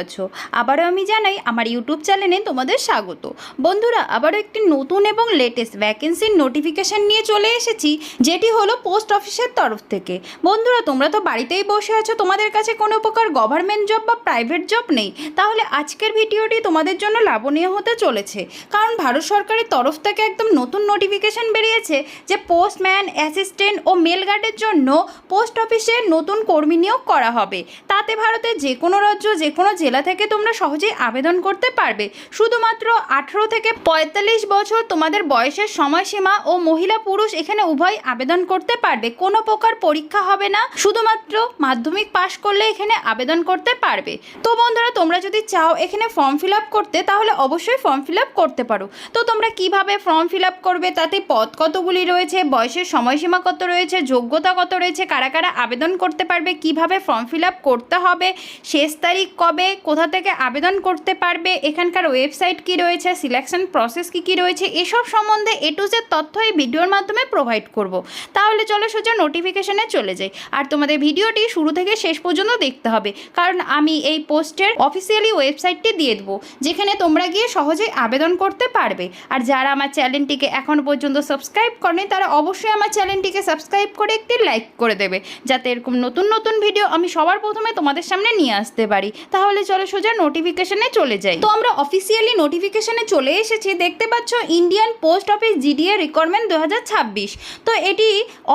আছো আবারও আমি জানাই আমার ইউটিউব চ্যানেলে তোমাদের স্বাগত। বন্ধুরা, আবারও একটি নতুন এবং লেটেস্ট ভ্যাকেন্সির নোটিফিকেশন নিয়ে চলে এসেছি, যেটি হলো পোস্ট অফিসের তরফ থেকে। বন্ধুরা, তোমরা তো বাড়িতেই বসে আছো, তোমাদের কাছে কোনো প্রকার গভর্নমেন্ট জব বা প্রাইভেট জব নেই, তাহলে আজকের ভিডিওটি তোমাদের জন্য লাভনীয় হতে চলেছে। কারণ ভারত সরকারের তরফ থেকে একদম নতুন নোটিফিকেশন বেরিয়েছে যে পোস্টম্যান, অ্যাসিস্ট্যান্ট ও মেল গার্ডের জন্য পোস্ট অফিসে নতুন কর্মী নিয়োগ করা হবে। তাতে ভারতের যে কোনো রাজ্য, যে কোনো জেলা থেকে তোমরা সহজেই আবেদন করতে পারবে। শুধুমাত্র 18 থেকে 45 বছর তোমাদের বয়সের সময়সীমা ও মহিলা পুরুষ এখানে উভয় আবেদন করতে পারবে। কোনো প্রকার পরীক্ষা হবে না, শুধুমাত্র মাধ্যমিক পাশ করলে এখানে আবেদন করতে পারবে। তো বন্ধুরা, তোমরা যদি চাও এখানে ফর্ম ফিল আপ করতে, তাহলে অবশ্যই ফর্ম ফিল আপ করতে পারো। তো তোমরা কিভাবে ফর্ম ফিল আপ করবে, তাতে পদ কতগুলি রয়েছে, বয়সের সময়সীমা কত রয়েছে, যোগ্যতা কত রয়েছে, কারা কারা আবেদন করতে পারবে, কিভাবে ফর্ম ফিল আপ করতে হবে, শেষ তারিখ কবে, কোথা থেকে আবেদন করতে পারবে, এখানকার ওয়েবসাইট কি রয়েছে, সিলেকশন প্রসেস কি রয়েছে, এসব সম্বন্ধে এ টু জেড তথ্য এই ভিডিওর মাধ্যমে প্রোভাইড করব। তাহলে চলো সোজা নোটিফিকেশনে চলে যাই। আর তোমাদের ভিডিওটি শুরু থেকে শেষ পর্যন্ত দেখতে হবে, কারণ আমি এই পোস্টের অফিসিয়ালি ওয়েবসাইটটি দিয়ে দেবো, যেখানে তোমরা গিয়ে সহজেই আবেদন করতে পারবে। আর যারা আমার চ্যানেলটিকে এখনও পর্যন্ত সাবস্ক্রাইব করেনি, তারা অবশ্যই আমার চ্যানেলটিকে সাবস্ক্রাইব করে একটি লাইক করে দেবে, যাতে এরকম নতুন নতুন ভিডিও আমি সবার প্রথমে তোমাদের সামনে নিয়ে আসতে পারি। তাহলে চলো সোজা নোটিফিকেশনে চলে যাই। তো আমরা অফিসিয়ালি নোটিফিকেশনে চলে এসেছি। দেখতে পাচ্ছ Indian post office GDA requirement 2026। তো এটি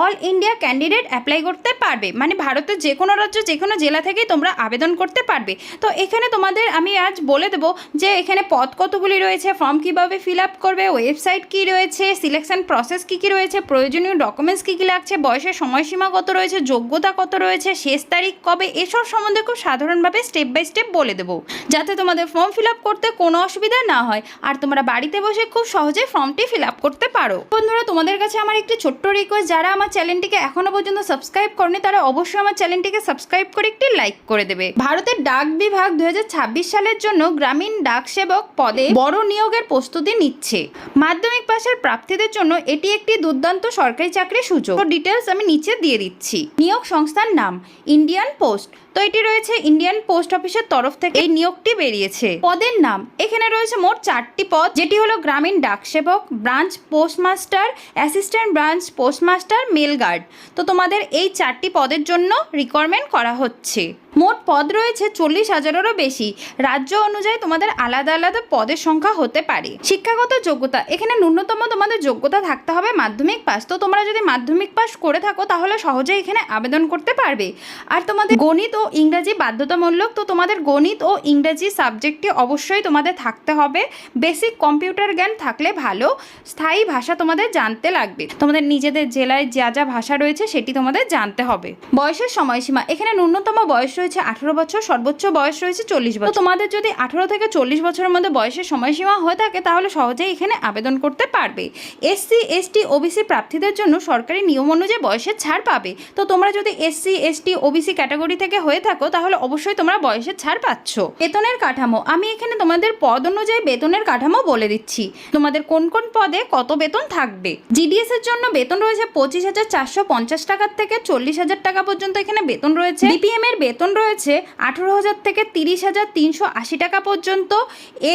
অল ইন্ডিয়া ক্যান্ডিডেট অ্যাপ্লাই করতে পারবে, মানে ভারতের যে কোনো রাজ্য, যে কোনো জেলা থেকেই তোমরা আবেদন করতে পারবে। তো এখানে তোমাদের আমি আজ বলে দেবো যে এখানে পদ কতগুলি রয়েছে, ফর্ম কীভাবে ফিল আপ করবে, ওয়েবসাইট কী রয়েছে, সিলেকশন প্রসেস কী রয়েছে, প্রয়োজনীয় ডকুমেন্টস কী লাগছে, বয়সের সময়সীমা কত রয়েছে, যোগ্যতা কত রয়েছে, শেষ তারিখ কবে, এসব সম্বন্ধে খুব সাধারণভাবে স্টেপ বাই স্টেপ বলে দেবো, যাতে তোমাদের ফর্ম ফিল আপ করতে কোনো অসুবিধা না হয় আর তোমরা বাড়িতে বসে খুব সহজে ফর্মটি ফিল আপ করতে পারো। বন্ধুরা, তোমাদের কাছে আমার একটি ছোট্ট রিকোয়েস্ট, যারা আমার চ্যানেলটিকে এখনো পর্যন্ত সাবস্ক্রাইব করেনি, তারা অবশ্যই আমার চ্যানেলটিকে সাবস্ক্রাইব করে একটি লাইক করে দেবে। ভারতের ডাক বিভাগ 2026 সালের জন্য গ্রামীণ ডাক সেবক পদে বড় নিয়োগের প্রস্তুতি নিচ্ছে। মাধ্যমিক পাশের প্রার্থীদের জন্য এটি একটি দুর্দান্ত সরকারি চাকরির সুযোগ। তো ডিটেলস আমি নিচে দিয়ে দিচ্ছি। নিয়োগ সংস্থার নাম ইন্ডিয়ান পোস্ট। তো এটি রয়েছে ইন্ডিয়ান পোস্ট অফিসের তরফ থেকে এই নিয়োগটি বেরিয়েছে। পদের নাম এখানে রয়েছে মোট 4টি পদ, যেটি হলো Gramin Dak Sevak, branch postmaster, assistant branch postmaster, mail guard. তো তোমাদের এই 4টি পদের জন্য রিকোয়ারমেন্ট করা হচ্ছে। মোট পদ রয়েছে 40,000-এরও বেশি। রাজ্য অনুযায়ী তোমাদের আলাদা আলাদা পদের সংখ্যা হতে পারে। শিক্ষাগত যোগ্যতা এখানে ন্যূনতম তোমাদের যোগ্যতা থাকতে হবে মাধ্যমিক পাস। তো তোমরা যদি মাধ্যমিক পাস করে থাকো, তাহলে সহজেই এখানে আবেদন করতে পারবে। আর তোমাদের গণিত ও ইংরাজি বাধ্যতামূলক। তো তোমাদের গণিত ও ইংরাজি সাবজেক্টটি অবশ্যই তোমাদের থাকতে হবে। বেসিক কম্পিউটার জ্ঞান থাকলে ভালো। স্থায়ী ভাষা তোমাদের জানতে লাগবে। তোমাদের নিজেদের জেলায় যা যা ভাষা রয়েছে সেটি তোমাদের জানতে হবে। বয়সের সময়সীমা এখানে ন্যূনতম বয়স রয়েছে 18 বছর, সর্বোচ্চ বয়স রয়েছে 40 বছর। তোমাদের যদি 18 থেকে 40 বছরের মধ্যে বয়সের সময়সীমা হয়ে থাকে, তাহলে সহজেই এখানে আবেদন করতে পারবে। এসসি, এসটি, ওবিসি প্রার্থীদের জন্য সরকারি নিয়ম অনুযায়ী বয়সের ছাড় পাবে। তো তোমরা যদি এসসি, এসটি, ওবিসি ক্যাটাগরি থেকে হয়ে থাকো, তাহলে অবশ্যই তোমরা বয়সের ছাড় পাচ্ছ। বেতনের কাঠামো আমি এখানে তোমাদের পদ অনুযায়ী বেতনের কাঠামো বলে দিচ্ছি, তোমাদের কোন কোন পদে কত বেতন থাকবে। জিডিএস এর জন্য বেতন রয়েছে 25,450 টাকা থেকে 40,000 টাকা পর্যন্ত এখানে বেতন রয়েছে। বিপিএম এর বেতন রয়েছে 18,000 থেকে 30,380 টাকা পর্যন্ত।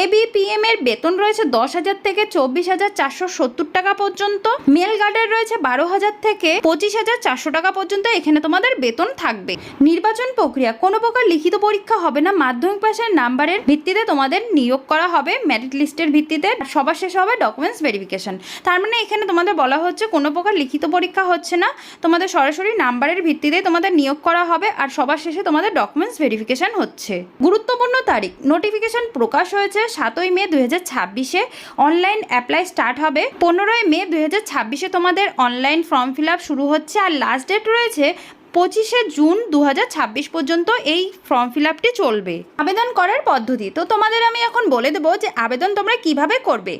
এবিপিএম এর বেতন রয়েছে 10,000 থেকে 24,470 টাকা পর্যন্ত। মেল গার্ডের রয়েছে 12,000 থেকে 25,400 টাকা পর্যন্ত এখানে তোমাদের বেতন থাকবে। নির্বাচন প্রক্রিয়া কোনো প্রকার লিখিত পরীক্ষা হবে না। মাধ্যমিক পাশের নাম্বারের ভিত্তিতে তোমাদের নিয়োগ করা হবে, মেরিট লিস্টের ভিত্তিতে। সবার শেষে হবে ডকুমেন্টস ভেরিফিকেশন। তার মানে এখানে তোমাদের বলা হচ্ছে কোনো প্রকার লিখিত পরীক্ষা হচ্ছে না, তোমাদের সরাসরি নাম্বারের ভিত্তিতে তোমাদের নিয়োগ করা হবে, আর সবার শেষে তোমাদের ডকুমেন্টস ভেরিফিকেশন হচ্ছে। গুরুত্বপূর্ণ তারিখ, নোটিফিকেশন প্রকাশ হয়েছে 7ই মে 2026-এ। অনলাইন অ্যাপ্লাই স্টার্ট হবে 15ই মে 2026-এ। তোমাদের অনলাইন ফর্ম ফিল আপ শুরু হচ্ছে, আর লাস্ট ডেট রয়েছে 25শে জুন 2026 পর্যন্ত এই ফর্ম ফিল আপটি চলবে। আবেদন করার পদ্ধতি তো তোমাদের আমি এখন বলে দেবো যে আবেদন তোমরা কিভাবে করবে।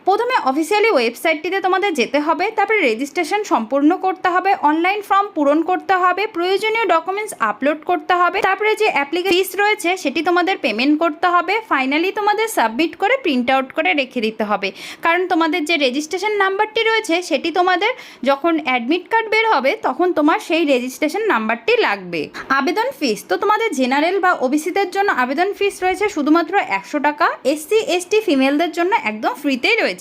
প্রথমে অফিসিয়ালি ওয়েবসাইটটিতে তোমাদের যেতে হবে, তারপরে রেজিস্ট্রেশন সম্পূর্ণ করতে হবে, অনলাইন ফর্ম পূরণ করতে হবে, প্রয়োজনীয় ডকুমেন্টস আপলোড করতে হবে, তারপরে যে অ্যাপ্লিকেশন ফিস রয়েছে সেটি তোমাদের পেমেন্ট করতে হবে, ফাইনালি তোমাদের সাবমিট করে প্রিন্ট আউট করে রেখে দিতে হবে। কারণ তোমাদের যে রেজিস্ট্রেশন নাম্বারটি রয়েছে সেটি তোমাদের যখন অ্যাডমিট কার্ড বের হবে তখন তোমার সেই রেজিস্ট্রেশন নাম্বারটি লাগবে। আবেদন ফিস তো তোমাদের জেনারেল বা ওবিসিদের জন্য আবেদন ফিস রয়েছে শুধুমাত্র 100 টাকা, এসসি এসটি ফিমেলদের জন্য একদম ফ্রিতেই রয়েছে।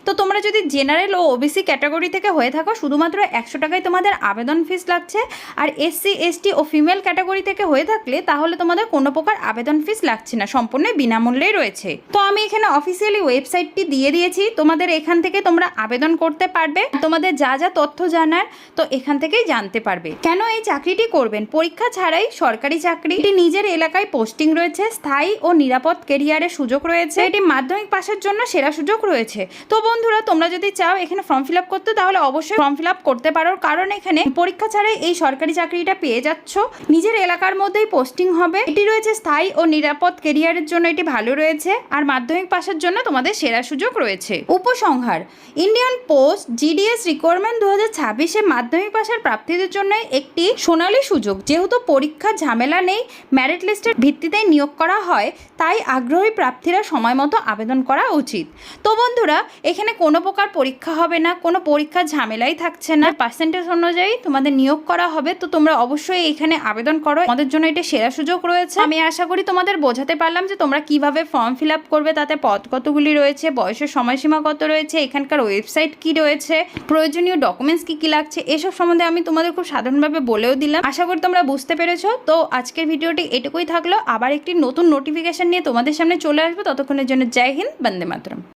তো তোমরা যদি জেনারেল ও ওবিসি ক্যাটাগরি থেকে হয়ে থাকো শুধুমাত্র 100 টাকায় তোমাদের আবেদন ফিস লাগছে, আর এসসি এসটি ও ফিমেল ক্যাটাগরি থেকে হয়ে থাকলে তাহলে তোমাদের কোনো প্রকার আবেদন ফিস লাগছে না, সম্পূর্ণ বিনামূল্যেই রয়েছে। তো আমি এখানে অফিসিয়ালি ওয়েবসাইটটি দিয়ে দিয়েছি, তোমাদের এখান থেকে তোমরা আবেদন করতে পারবে, তোমাদের যা যা তথ্য জানার তো এখান থেকেই জানতে পারবে। কেন এই চাকরিটি করবেন? পরীক্ষা ছাড়াই সরকারি চাকরি, এটি নিজের এলাকায় পোস্টিং রয়েছে, স্থায়ী ও নিরাপদ কেরিয়ারের সুযোগ রয়েছে, এটি মাধ্যমিক পাশের জন্য সেরা সুযোগ রয়েছে। তো বন্ধুরা তোমরা যদি চাও এখানে ফর্ম ফিল আপ করতে তাহলে অবশ্যই ফর্ম ফিল আপ করতে পারো, কারণ এখানে পরীক্ষা ছাড়াই এই সরকারি চাকরিটা পেয়ে যাচ্ছ, নিজের এলাকার মধ্যেই পোস্টিং হবে, এটি রয়েছে স্থায়ী ও নিরাপদ কেরিয়ারের জন্য এটি ভালো রয়েছে, আর মাধ্যমিক পাশের জন্য তোমাদের সেরা সুযোগ রয়েছে। উপসংহার: ইন্ডিয়ান পোস্ট জিডিএস রিকোয়ারমেন্ট 2026-এ মাধ্যমিক পাশের প্রার্থীদের জন্য একটি সোনালী সুযোগ। যেহেতু পরীক্ষার ঝামেলা নেই, মেরিট লিস্টের ভিত্তিতেই নিয়োগ করা হয়, তাই আগ্রহী প্রার্থীরা সময় মতো আবেদন করা উচিত। তো বন্ধুরা এখানে কোনো প্রকার পরীক্ষা হবে না, কোনো পরীক্ষার ঝামেলাই থাকছে না, পার্সেন্টেজ অনুযায়ী তোমাদের নিয়োগ করা হবে। তো তোমরা অবশ্যই এখানে আবেদন করো, আমাদের জন্য এটা সেরা সুযোগ রয়েছে। আমি আশা করি তোমাদের বোঝাতে পারলাম যে তোমরা কিভাবে ফর্ম ফিল আপ করবে, তাতে পদ কতগুলি রয়েছে, বয়সের সময়সীমা কত রয়েছে, এখানকার ওয়েবসাইট কি রয়েছে, প্রয়োজনীয় ডকুমেন্টস কি কি লাগছে, এসব সম্বন্ধে আমি তোমাদের খুব সাধারণভাবে বলেও দিলাম। আশা করি তোমরা বুঝতে পেরেছো। তো আজকের ভিডিওটি এটুকুই থাকলো, আবার একটি নতুন নোটিফিকেশন নিয়ে তোমাদের সামনে চলে আসবো। ততক্ষণের জন্য জয় হিন্দ, বন্দে মাতরম।